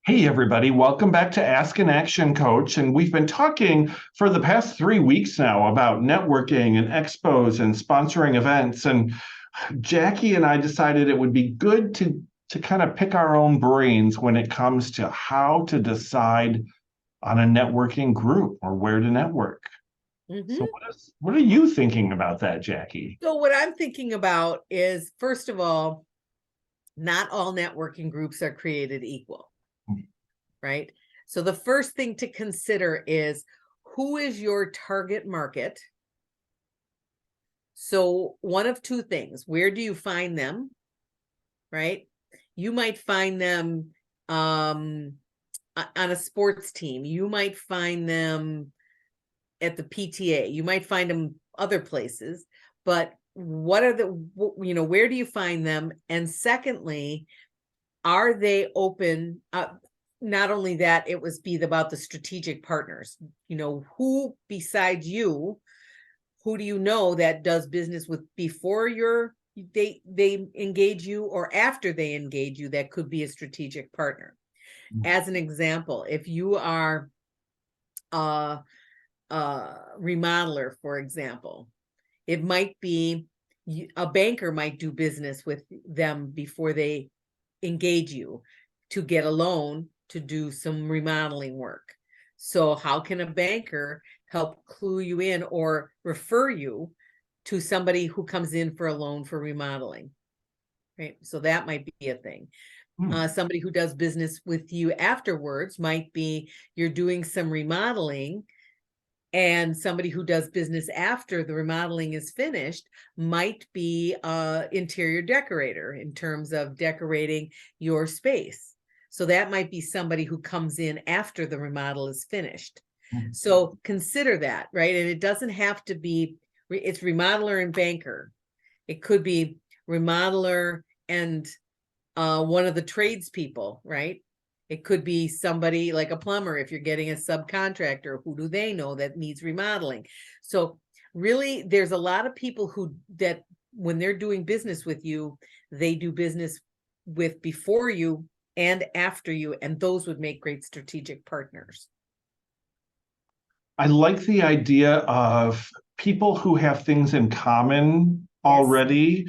Hey, everybody, welcome back to Ask an Action Coach. And we've been talking for the past 3 weeks now about networking and expos and sponsoring events. And Jackie and I decided it would be good to kind of pick our own brains when it comes to how to decide on a networking group or where to network. So hmm what are you thinking about that, Jackie? So, what I'm thinking about is, first of all, not all networking groups are created equal, right? So, the first thing to consider is who is your target market? So, one of two things: where do you find them, right? You might find them um, on a sports team, you might find them at the PTA, you might find them other places, but what are where do you find them? And secondly, are they open? Not only that, it was be about the strategic partners. Who besides you, who do you know that does business with before they engage you or after they engage you that could be a strategic partner? As an example, if you are a remodeler, for example, it might be a banker might do business with them before they engage you to get a loan to do some remodeling work. So how can a banker help clue you in or refer you to somebody who comes in for a loan for remodeling? Right. So that might be a thing. Hmm. Somebody who does business with you afterwards might be you're doing some remodeling, and somebody who does business after the remodeling is finished might be a interior decorator in terms of decorating your space. So that might be somebody who comes in after the remodel is finished. So consider that, right? And it doesn't have to be, it's remodeler and banker. It could be remodeler and one of the tradespeople, right? It could be somebody like a plumber. If you're getting a subcontractor, who do they know that needs remodeling? So really, there's a lot of people that when they're doing business with you, they do business with before you and after you, and those would make great strategic partners. I like the idea of people who have things in common Yes. already.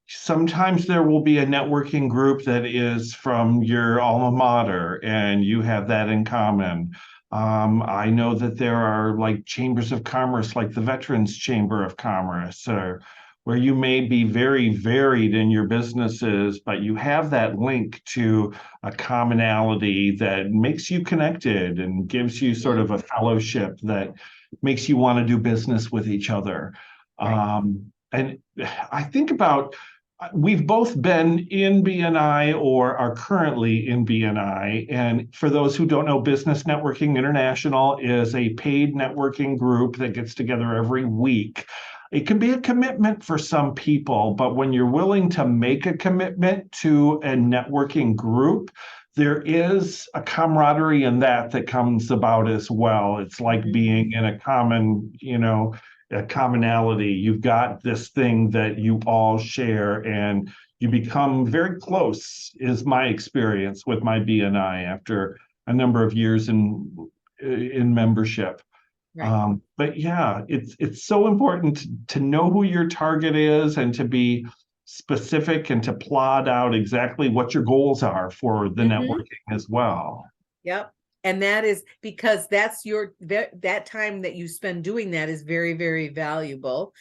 Sometimes there will be a networking group that is from your alma mater, and you have that in common. I know that there are like chambers of commerce, like the Veterans Chamber of Commerce, or where you may be very varied in your businesses, but you have that link to a commonality that makes you connected and gives you sort Mhm. of a fellowship that makes you want to do business with each other. Right. And I think about we've both been in BNI or are currently in BNI. And for those who don't know, Business Networking International is a paid networking group that gets together every week. It can be a commitment for some people, but when you're willing to make a commitment to a networking group, there is a camaraderie in that comes about as well. It's like Mhm. being in a common, a commonality. You've got this thing that you all share, and you become very close, is my experience with my BNI after a number of years in membership. Right. But yeah, it's so important to know who your target is and to be specific and to plot out exactly what your goals are for the Mhm. networking as well. Yep. And that is because that time that you spend doing that is very, very valuable.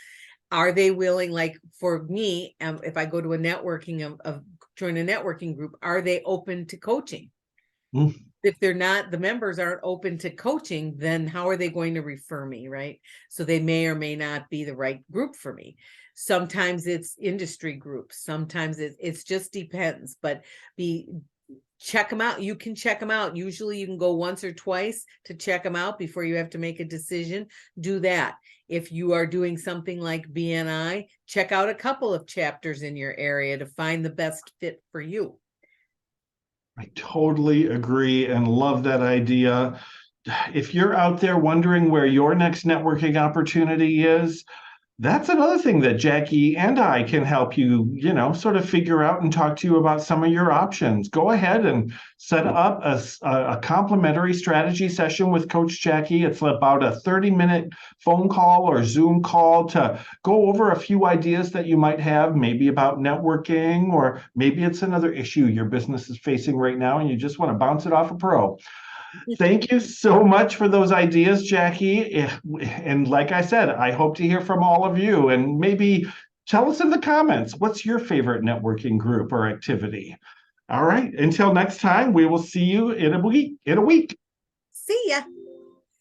Are they willing, like for me, if I go to a networking of join a networking group, are they open to coaching? Mm. If they're not, the members aren't open to coaching, then how are they going to refer me, right? So they may or may not be the right group for me. Sometimes it's industry groups, sometimes it's just depends, but be check them out. You can check them out. Usually you can go once or twice to check them out before you have to make a decision. Do that. If you are doing something like BNI, check out a couple of chapters in your area to find the best fit for you. I totally agree and love that idea. If you're out there wondering where your next networking opportunity is, That's another thing that Jackie and I can help you, sort of figure out and talk to you about some of your options. Go ahead and set up a complimentary strategy session with Coach Jackie. It's about a 30-minute phone call or Zoom call to go over a few ideas that you might have, maybe about networking, or maybe it's another issue your business is facing right now and you just want to bounce it off a pro. Thank you so much for those ideas, Jackie. And like I said, I hope to hear from all of you and maybe tell us in the comments, what's your favorite networking group or activity? All right, until next time, we will see you in a week. See ya.